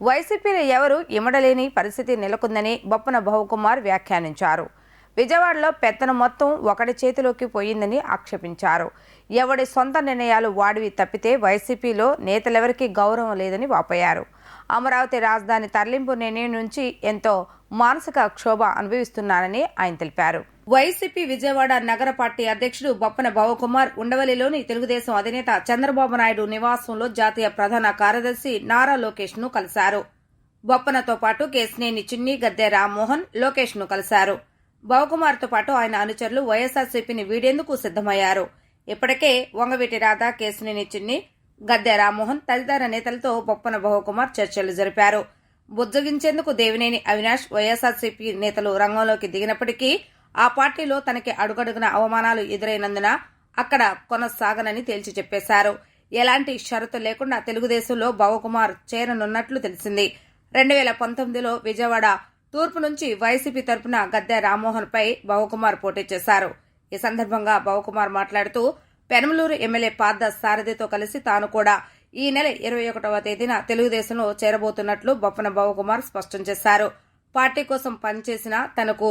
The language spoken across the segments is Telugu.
వైసీపీలో ఎవరు ఇమడలేని పరిస్థితి నెలకొందని బొప్పన భవకుమార్ వ్యాఖ్యానించారు. విజయవాడలో పెత్తనం మొత్తం ఒకటి చేతిలోకి పోయిందని ఆక్షేపించారు. ఎవడి సొంత నిర్ణయాలు వాడివి తప్పితే వైసీపీలో నేతలెవరికీ గౌరవం లేదని వాపోయారు. అమరావతి రాజధాని తరలింపు నిర్ణయం నుంచి ఎంతో మానసిక క్షోభ అనుభవిస్తున్నానని ఆయన తెలిపారు. వైసీపీ విజయవాడ నగర పార్టీ అధ్యక్షుడు బొప్పన భవకుమార్ ఉండవల్లిలోని తెలుగుదేశం అధినేత చంద్రబాబు నాయుడు నివాసంలో జాతీయ ప్రధాన కార్యదర్శి నారా లోకేష్ ను కలిశారు. బొప్పనతో పాటు కేశినేని చిన్ని, గద్దె రామ్మోహన్ లోకేష్ ను కలిశారు. భవకుమార్తో పాటు ఆయన అనుచరులు వైఎస్ఆర్సీపీని వీడేందుకు సిద్దమయ్యారు. ఇప్పటికే వంగవీటి రాధ, కేశినేని చిన్ని, గద్దె రామ్మోహన్ తదితర నేతలతో బొప్పన భవకుమార్ చర్చలు జరిపారు. బుజ్జగించేందుకు దేవినేని అవినాష్, వైఎస్ఆర్సీపీ నేతలు రంగంలోకి దిగినప్పటికీ ఆ పార్టీలో తనకి అడుగడుగున అవమానాలు ఎదురైనందున అక్కడ కొనసాగనని తేల్చి చెప్పేశారు. ఎలాంటి షరతు లేకుండా తెలుగుదేశంలో భవకుమార్ చేరనున్నట్లు తెలిసింది. 2019లో విజయవాడ తూర్పు నుంచి వైసీపీ తరపున గద్దె రామ్మోహన్ పై భవకుమార్ పోటీ చేశారు. ఈ సందర్భంగా భవకుమార్ మాట్లాడుతూ పెనమలూరు ఎమ్మెల్యే పార్థ సారథితో కలిసి తాను కూడా ఈ నెల 21వ తేదీన తెలుగుదేశంలో చేరబోతున్నట్లు బొప్పన భవకుమార్ స్పష్టం చేశారు. పార్టీ కోసం పనిచేసిన తనకు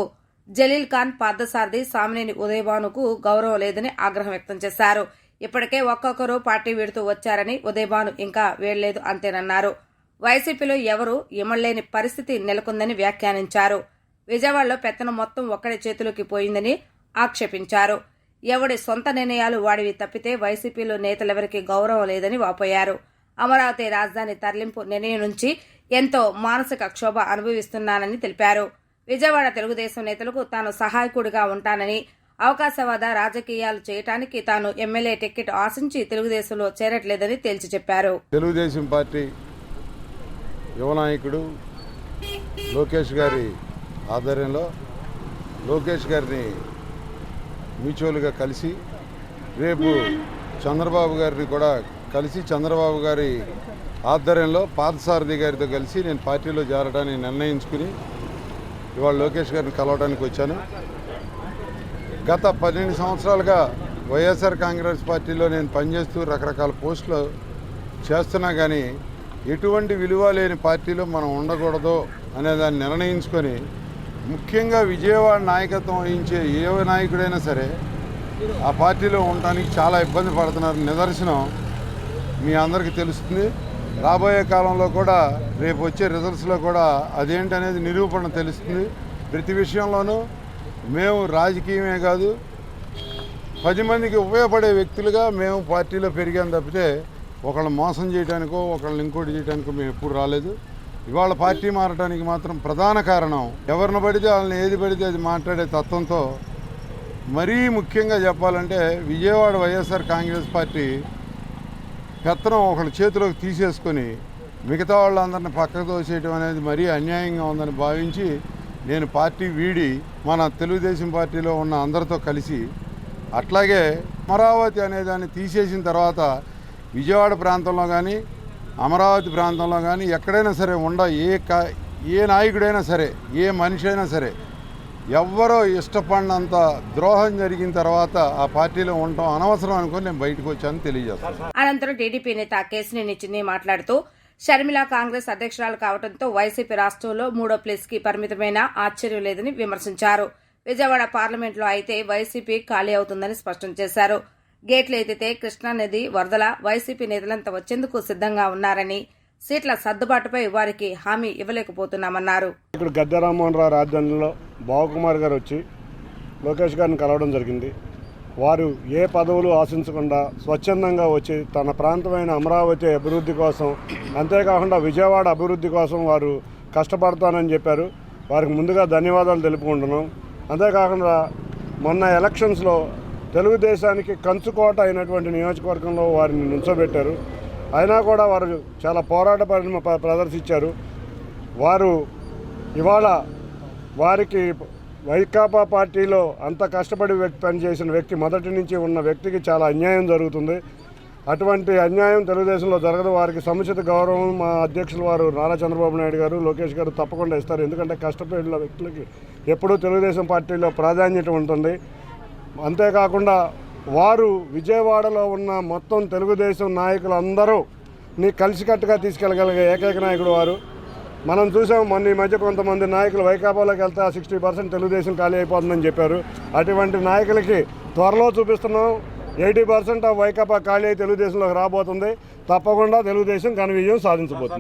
జలీల్ ఖాన్, పార్థసారథి, సామినేని ఉదయభానుకు గౌరవం లేదని ఆగ్రహం వ్యక్తం చేశారు. ఇప్పటికే ఒక్కొక్కరు పార్టీ వీడుతూ వచ్చారని, ఉదయభాను ఇంకా వీడలేదు అంతేనన్నారు. వైసీపీలో ఎవరూ ఇమడలేని పరిస్థితి నెలకొందని వ్యాఖ్యానించారు. విజయవాడలో పెత్తనం మొత్తం ఒక్కడి చేతిలోకి పోయిందని ఆక్షేపించారు. ఎవడి సొంత నిర్ణయాలు వాడివి తప్పితే వైసీపీలో నేతలెవరికీ గౌరవం లేదని వాపోయారు. అమరావతి రాజధాని తరలింపు నిర్ణయం నుంచి ఎంతో మానసిక క్షోభ అనుభవిస్తున్నానని తెలిపారు. విజయవాడ తెలుగుదేశం నేతలకు తాను సహాయకుడిగా ఉంటానని, అవకాశవాద రాజకీయాలు చేయడానికి తాను ఎమ్మెల్యే టికెట్ ఆశించి తెలుగుదేశంలో చేరట్లేదని తేల్చి చెప్పారు. తెలుగుదేశం పార్టీ యువ నాయకుడు లోకేష్ గారి ఆధ్వర్యంలో లోకేష్ గారిని మ్యూచువల్గా కలిసి రేపు చంద్రబాబు గారిని కూడా కలిసి చంద్రబాబు గారి ఆధ్వర్యంలో పార్థసారథి గారితో కలిసి నేను పార్టీలో చేరడానికి నిర్ణయించుకుని ఇవాళ లోకేష్ గారిని కలవడానికి వచ్చాను. గత 12 సంవత్సరాలుగా వైఎస్ఆర్ కాంగ్రెస్ పార్టీలో నేను పనిచేస్తూ రకరకాల పోస్టులు చేస్తున్నా కానీ ఎటువంటి విలువ లేని పార్టీలో మనం ఉండకూడదు అనేదాన్ని నిర్ణయించుకొని ముఖ్యంగా విజయవాడ నాయకత్వం వహించే ఏ నాయకుడైనా సరే ఆ పార్టీలో ఉండటానికి చాలా ఇబ్బంది పడుతున్నారు. నిదర్శనం మీ అందరికీ తెలుస్తుంది. రాబోయే కాలంలో కూడా రేపు వచ్చే రిజల్ట్స్లో కూడా అదేంటనేది నిరూపణ తెలుస్తుంది. ప్రతి విషయంలోనూ మేము రాజకీయమే కాదు 10 మందికి ఉపయోగపడే వ్యక్తులుగా మేము పార్టీలో పెరిగాం తప్పితే ఒకళ్ళని మోసం చేయడానికో ఒకళ్ళని ఇంకోటి చేయడానికో మేము ఎప్పుడు రాలేదు. ఇవాళ పార్టీ మారడానికి మాత్రం ప్రధాన కారణం ఎవరిని పడితే వాళ్ళని ఏది పడితే అది మాట్లాడే తత్వంతో, మరీ ముఖ్యంగా చెప్పాలంటే విజయవాడ వైఎస్ఆర్ కాంగ్రెస్ పార్టీ పెత్తనం ఒకళ్ళ చేతిలోకి తీసేసుకొని మిగతా వాళ్ళందరినీ పక్కకు తోసేయడం అనేది మరీ అన్యాయంగా ఉందని భావించి నేను పార్టీ వీడి మన తెలుగుదేశం పార్టీలో ఉన్న అందరితో కలిసి, అట్లాగే అమరావతి అనేదాన్ని తీసేసిన తర్వాత విజయవాడ ప్రాంతంలో కానీ అమరావతి ప్రాంతంలో కానీ ఎక్కడైనా సరే ఏ నాయకుడైనా సరే ఏ మనిషి అయినా సరే ఎవ్వరో ఇష్టపడినంత ద్రోహం జరిగిన తర్వాత ఆ పార్టీలో ఉండటం అనవసరం అనుకుని నేను బయటకు వచ్చానని తెలియజేస్తాను. అనంతరం టీడీపీ నేత కేశినేని చిన్ని మాట్లాడుతూ షర్మిల కాంగ్రెస్ అధ్యక్షురాలు కావడంతో వైసీపీ రాష్ట్రంలో 3వ ప్లేస్కి పరిమితమైన ఆశ్చర్యం లేదని విమర్శించారు. విజయవాడ పార్లమెంట్లో అయితే వైసీపీ ఖాళీ అవుతుందని స్పష్టం చేశారు. గేట్లు ఎత్తితే కృష్ణానది వరదల వైసీపీ నేతలంతా వచ్చేందుకు సిద్ధంగా ఉన్నారని, సీట్ల సర్దుబాటుపై వారికి హామీ ఇవ్వలేకపోతున్నామన్నారు. ఇక్కడ గద్దె రామ్మోహన్ రావు రాజధానిలో భవకుమార్ గారు వచ్చి లోకేష్ గారిని కలవడం జరిగింది. వారు ఏ పదవులు ఆశించకుండా స్వచ్ఛందంగా వచ్చి తన ప్రాంతమైన అమరావతి అభివృద్ధి కోసం, అంతేకాకుండా విజయవాడ అభివృద్ధి కోసం వారు కష్టపడతానని చెప్పారు. వారికి ముందుగా ధన్యవాదాలు తెలుపుకుంటున్నాం. అంతేకాకుండా మొన్న ఎలక్షన్స్లో తెలుగుదేశానికి కంచుకోట అయినటువంటి నియోజకవర్గంలో వారిని నుంచోబెట్టారు. అయినా కూడా వారు చాలా పోరాట పరిణామం ప్రదర్శించారు. వారు ఇవాళ వారికి వైకాపా పార్టీలో అంత కష్టపడి పనిచేసిన వ్యక్తి, మొదటి నుంచి ఉన్న వ్యక్తికి చాలా అన్యాయం జరుగుతుంది. అటువంటి అన్యాయం తెలుగుదేశంలో జరగదు. వారికి సముచిత గౌరవం మా అధ్యక్షులు వారు నారా చంద్రబాబు నాయుడు గారు, లోకేష్ గారు తప్పకుండా ఇస్తారు. ఎందుకంటే కష్టపడిన వ్యక్తులకి ఎప్పుడూ తెలుగుదేశం పార్టీలో ప్రాధాన్యత ఉంటుంది. అంతేకాకుండా వారు విజయవాడలో ఉన్న మొత్తం తెలుగుదేశం నాయకులందరూ కలిసికట్టుగా తీసుకెళ్ళగలిగే ఏకైక నాయకుడు వారు. మనం చూసాం మొన్న ఈ మధ్య కొంతమంది నాయకులు వైకాపాలోకి వెళ్తే 60% తెలుగుదేశం ఖాళీ అయిపోతుందని చెప్పారు. అటువంటి నాయకులకి త్వరలో చూపిస్తున్నాం 80% వైకాపా ఖాళీ అయి తెలుగుదేశంలోకి రాబోతుంది. తప్పకుండా తెలుగుదేశం ఘన విజయం సాధించబోతుంది.